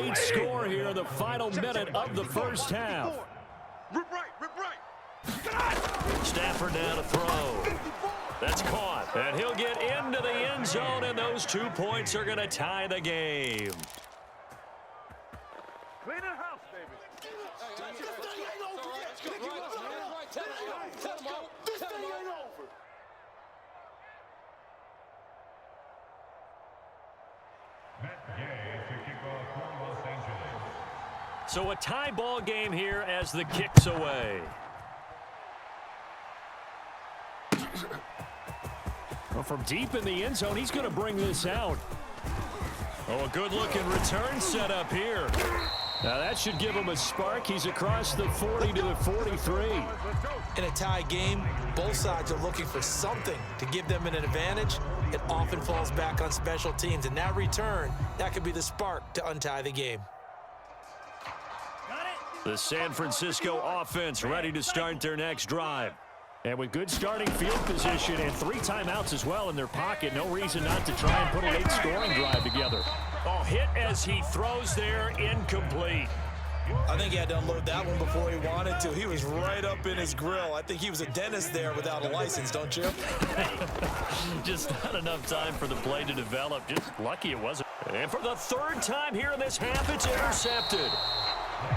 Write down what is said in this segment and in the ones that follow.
late score here in the final minute of the first half. Rip right. Stafford now to throw. That's caught. And he'll get into the end zone, and those 2 points are going to tie the game. Clean the house, baby. This thing ain't over. So a tie ball game here as the kick's away. Well, from deep in the end zone, he's going to bring this out. Oh, a good-looking return set up here. Now that should give him a spark. He's across the 40 to the 43. In a tie game, both sides are looking for something to give them an advantage. It often falls back on special teams, and that return, that could be the spark to untie the game. The San Francisco offense ready to start their next drive. And with good starting field position and 3 timeouts as well in their pocket, no reason not to try and put a late scoring drive together. Oh, hit as he throws there, incomplete. I think he had to unload that one before he wanted to. He was right up in his grill. I think he was a dentist there without a license, don't you? Just not enough time for the play to develop. Just lucky it wasn't. And for the 3rd time here in this half, it's intercepted.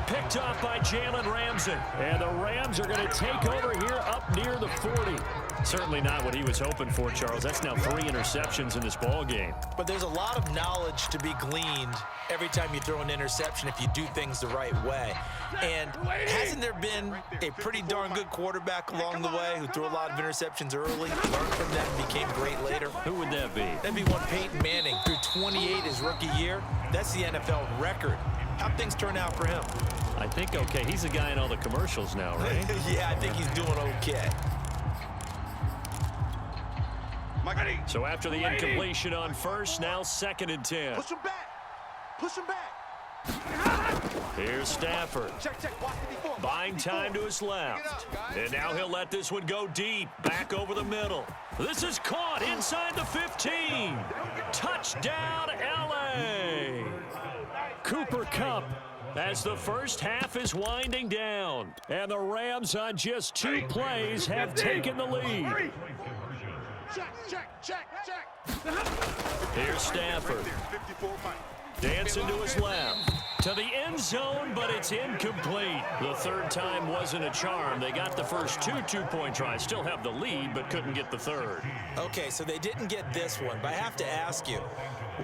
Picked off by Jalen Ramsey. And the Rams are going to take over here up near the 40. Certainly not what he was hoping for, Charles. That's now 3 interceptions in this ball game. But there's a lot of knowledge to be gleaned every time you throw an interception if you do things the right way. And hasn't there been a pretty darn good quarterback along the way who threw a lot of interceptions early, learned from them, and became great later? Who would that be? That'd be one Peyton Manning. Threw 28 his rookie year. That's the NFL record. How'd things turn out for him? I think okay. He's the guy in all the commercials now, right? Yeah, I think he's doing okay. So after the incompletion on first, now 2nd and 10. Push him back. Push him back. Here's Stafford. Check. Watch it before. Buying time to his left. And now he'll let this one go deep. Back over the middle. This is caught inside the 15. Touchdown, L.A. Cooper Kupp as the first half is winding down. And the Rams on just 2 plays have taken the lead. Check. Here's Stafford. Dancing to his left. To the end zone, but it's incomplete. The 3rd time wasn't a charm. They got the first 2 two-point tries. Still have the lead, but couldn't get the 3rd. Okay, so they didn't get this one, but I have to ask you,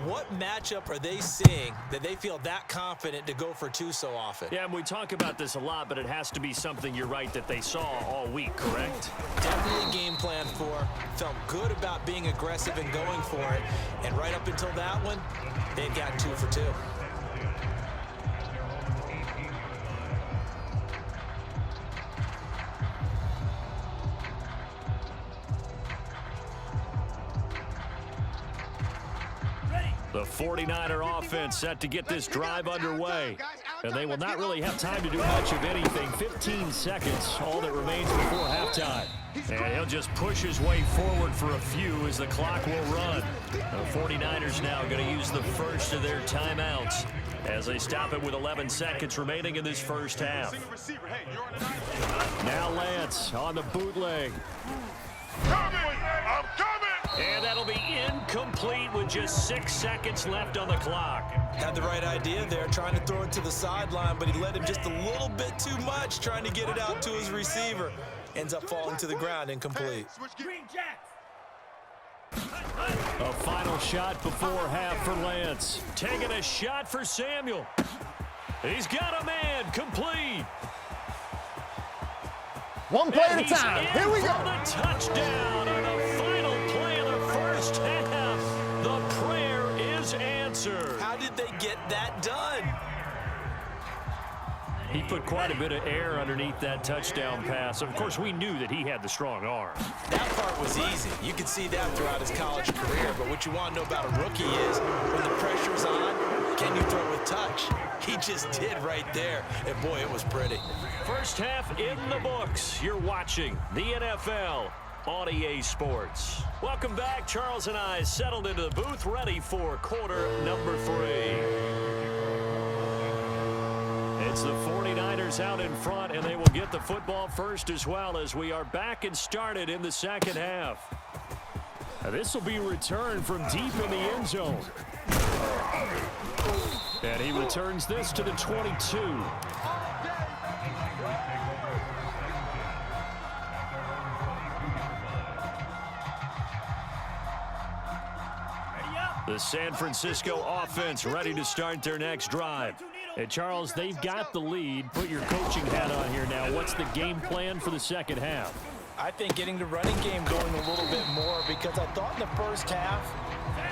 what matchup are they seeing that they feel that confident to go for 2 so often? Yeah, and we talk about this a lot, but it has to be something, you're right, that they saw all week, correct? Definitely game plan for. Felt good about being aggressive and going for it. And right up until that one, they've gotten 2 for 2. The 49er offense set to get this drive underway. And they will not really have time to do much of anything. 15 seconds, all that remains before halftime. And he'll just push his way forward for a few as the clock will run. The 49ers now going to use the first of their timeouts as they stop it with 11 seconds remaining in this first half. Now Lance on the bootleg. I'm coming. And that'll be incomplete with just 6 seconds left on the clock. Had the right idea there, trying to throw it to the sideline, but he let him just a little bit too much, trying to get it out to his receiver. Ends up falling to the ground, incomplete. A final shot before half for Lance. Taking a shot for Samuel. He's got a man, complete. One play at a time. Here we go. The touchdown on the final play of the first half. The prayer is answered. How did they get that done? He put quite a bit of air underneath that touchdown pass. Of course, we knew that he had the strong arm. That part was easy. You could see that throughout his college career. But what you want to know about a rookie is when the pressure's on, can you throw with touch? He just did right there. And, boy, it was pretty. First half in the books. You're watching the NFL on EA Sports. Welcome back. Charles and I settled into the booth, ready for quarter number 3. It's the 49ers out in front, and they will get the football first as well as we are back and started in the second half. This will be returned from deep in the end zone. And he returns this to the 22. The San Francisco offense ready to start their next drive. And Charles, they've got the lead. Put your coaching hat on here now. What's the game plan for the second half? I think getting the running game going a little bit more, because I thought in the first half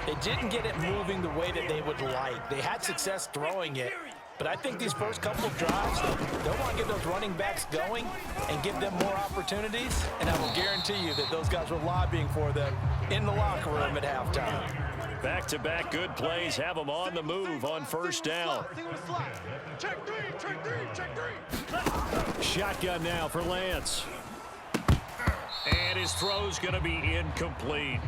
they didn't get it moving the way that they would like. They had success throwing it, but I think these first couple of drives, they'll want to get those running backs going and give them more opportunities, and I will guarantee you that those guys were lobbying for them in the locker room at halftime. Back-to-back good plays have them on the move on first down. Check three. Shotgun now for Lance. And his throw's going to be incomplete.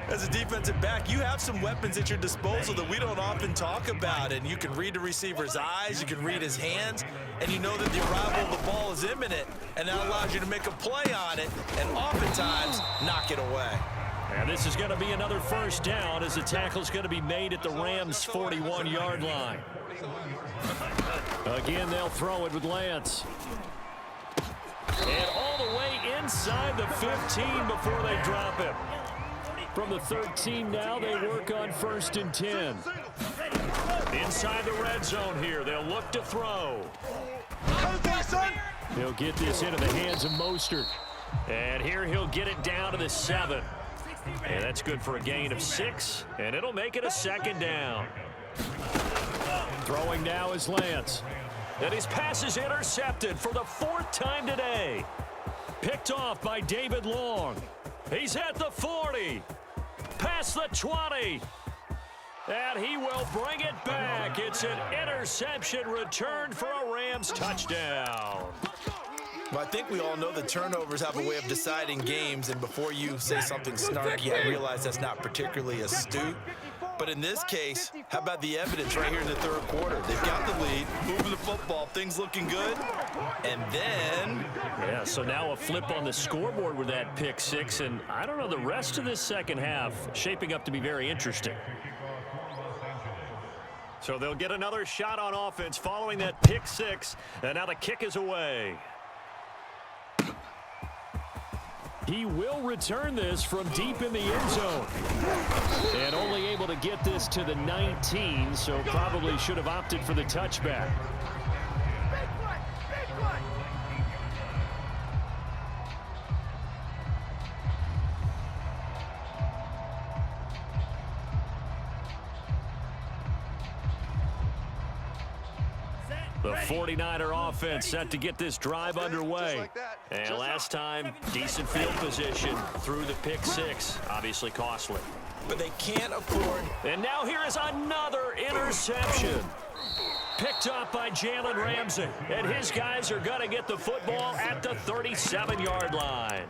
As a defensive back, you have some weapons at your disposal that we don't often talk about, and you can read the receiver's eyes, you can read his hands, and you know that the arrival of the ball is imminent, and that allows you to make a play on it and oftentimes knock it away. And this is going to be another first down as the tackle's going to be made at the Rams' 41-yard line. Again, they'll throw it with Lance. And all the way inside the 15 before they drop him. From the 13 now, they work on 1st and 10. Inside the red zone here, they'll look to throw. He'll get this into the hands of Mostert. And here he'll get it down to the 7. And that's good for a gain of 6, and it'll make it a second down. Throwing now is Lance. And his pass is intercepted for the 4th time today. Picked off by David Long. He's at the 40. Past the 20. And he will bring it back. It's an interception returned for a Rams touchdown. Well, I think we all know that turnovers have a way of deciding games, and before you say something snarky, I realize that's not particularly astute. But in this case, how about the evidence right here in the third quarter? They've got the lead, moving the football, things looking good, and then... Yeah, so now a flip on the scoreboard with that pick 6, and I don't know, the rest of this second half shaping up to be very interesting. So they'll get another shot on offense following that pick 6, and now the kick is away. He will return this from deep in the end zone. And only able to get this to the 19, so probably should have opted for the touchback. The 49er offense set to get this drive underway. And last time, decent field position through the pick 6. Obviously costly. But they can't afford... And now here is another interception. Picked up by Jalen Ramsey. And his guys are going to get the football at the 37-yard line.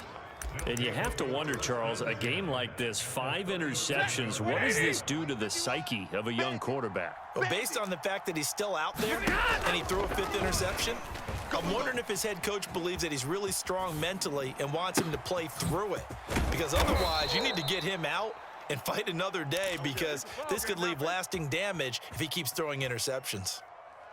And you have to wonder, Charles, a game like this, 5 interceptions, what does this do to the psyche of a young quarterback? Well, based on the fact that he's still out there and he threw a 5th interception, I'm wondering if his head coach believes that he's really strong mentally and wants him to play through it. Because otherwise, you need to get him out and fight another day, because this could leave lasting damage if he keeps throwing interceptions.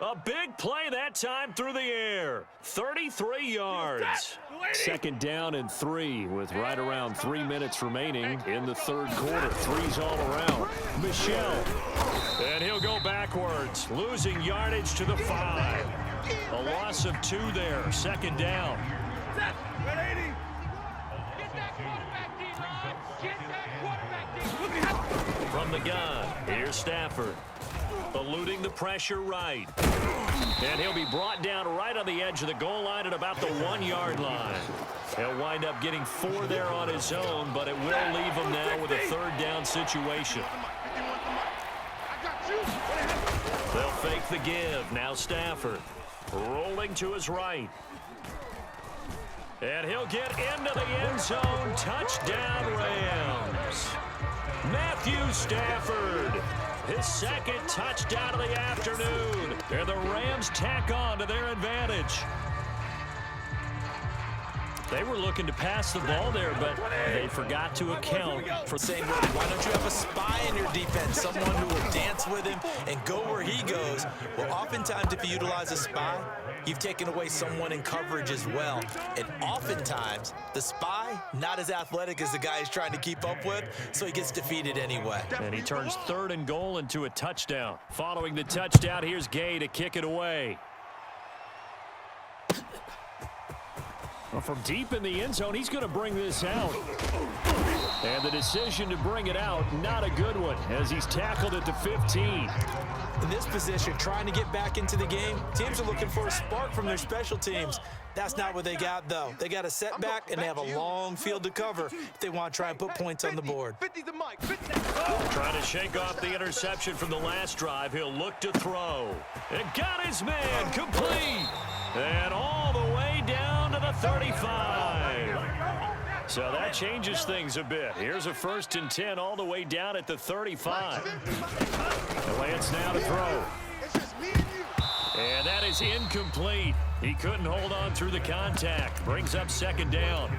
A big play that time through the air. 33 yards. Second down and 3 with right around 3 minutes remaining in the third quarter. 3's all around. Michel. And he'll go backwards, losing yardage to the 5. A loss of 2 there. Second down. From the gun, here's Stafford. Eluding the pressure right. And he'll be brought down right on the edge of the goal line at about the 1-yard line. He'll wind up getting 4 there on his own, but it will leave him now with a 3rd down situation. They'll fake the give. Now Stafford rolling to his right. And he'll get into the end zone. Touchdown Rams. Matthew Stafford. his second touchdown of the afternoon. And the Rams tack on to their advantage. They were looking to pass the ball there, but they forgot to account for saying, why don't you have a spy in your defense, someone who will dance with him and go where he goes? Well, oftentimes if you utilize a spy, you've taken away someone in coverage as well. And oftentimes, the spy, not as athletic as the guy he's trying to keep up with, so he gets defeated anyway. And he turns 3rd and goal into a touchdown. Following the touchdown, here's Gay to kick it away. Well, from deep in the end zone, he's going to bring this out. And the decision to bring it out, not a good one, as he's tackled at the 15. In this position, trying to get back into the game, teams are looking for a spark from their special teams. That's not what they got, though. They got a setback, and they have a long field to cover if they want to try and put points on the board. Trying to shake off the interception from the last drive. He'll look to throw. And got his man complete. And all the way down to the 35. So that changes things a bit. Here's a 1st and 10 all the way down at the 35. And Lance now to throw. And that is incomplete. He couldn't hold on through the contact. Brings up 2nd down.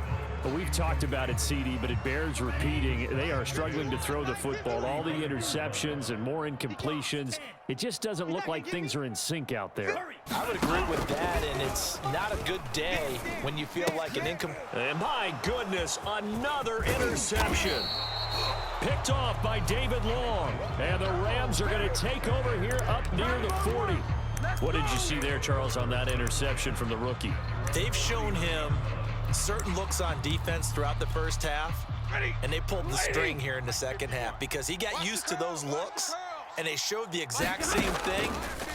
Well, we've talked about it, CD, but it bears repeating. They are struggling to throw the football. All the interceptions and more incompletions. It just doesn't look like things are in sync out there. I would agree with that, and it's not a good day when you feel like an And my goodness, another interception. Picked off by David Long. And the Rams are going to take over here up near the 40. What did you see there, Charles, on that interception from the rookie? They've shown him certain looks on defense throughout the first half, and they pulled the string here in the second half because he got used to those looks, and they showed the exact same thing,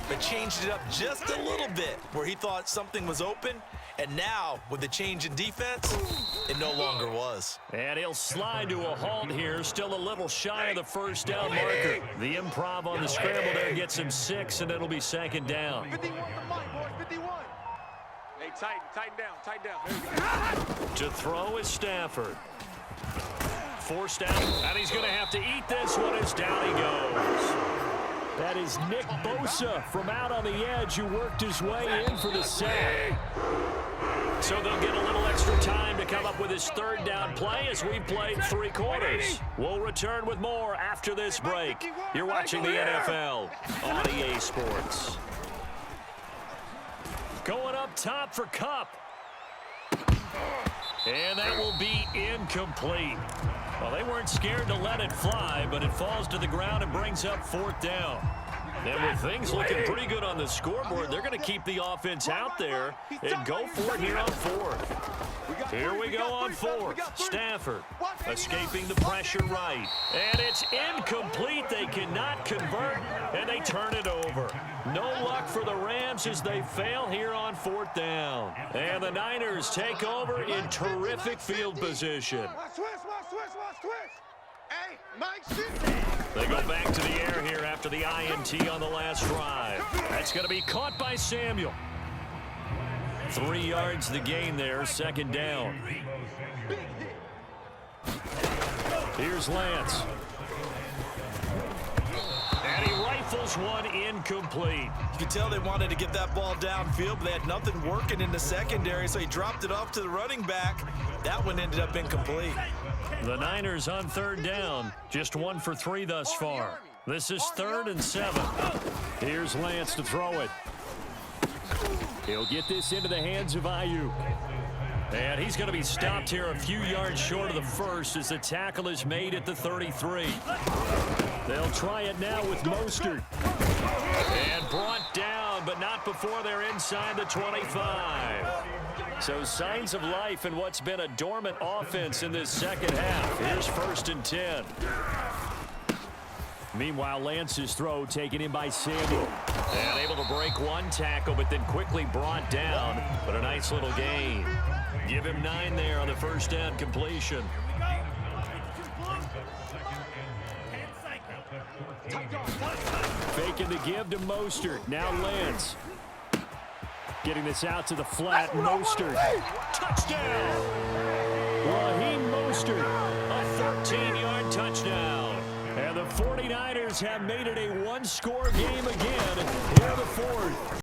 but changed it up just a little bit where he thought something was open, and now, with the change in defense, it no longer was. And he'll slide to a halt here, still a little shy of the 1st down marker. The improv on the scramble there gets him 6, and it'll be 2nd down. 51 the mic, boys, 51. Hey, tighten down. To throw is Stafford. Forced out, and he's going to have to eat this one as down he goes. That is Nick Bosa from out on the edge who worked his way in for the sack. So they'll get a little extra time to come up with his 3rd down play as we've played 3 quarters. We'll return with more after this break. You're watching the NFL on EA Sports. Going up top for Kupp. And that will be incomplete. Well, they weren't scared to let it fly, but it falls to the ground and brings up 4th down. And with things looking pretty good on the scoreboard, they're going to keep the offense out there and go for it here on 4th. Here we go on 4th. Stafford escaping the pressure right. And it's incomplete. They cannot convert, and they turn it over. No luck for the Rams as they fail here on 4th down. And the Niners take over in terrific field position. They go back to the air here after the INT on the last drive. That's going to be caught by Samuel. 3 yards the gain there, 2nd down. Here's Lance. And he rifles one incomplete. You can tell they wanted to get that ball downfield, but they had nothing working in the secondary, so he dropped it off to the running back. That one ended up incomplete. The Niners on 3rd down, just 1 for 3 thus far. This is 3rd and 7. Here's Lance to throw it. He'll get this into the hands of Ayuk. And he's going to be stopped here a few yards short of the 1st as the tackle is made at the 33. They'll try it now with Mostert. And brought down, but not before they're inside the 25. So signs of life in what's been a dormant offense in this second half. Here's 1st and 10. Meanwhile, Lance's throw taken in by Samuel. And able to break 1 tackle, but then quickly brought down. But a nice little gain. Give him 9 there on the 1st down completion. Faking the give to Mostert. Now Lance. Getting this out to the flat. Mostert. Touchdown! Raheem Mostert. A 13-yard touchdown. And the The 49ers have made it a one-score game again here in the fourth.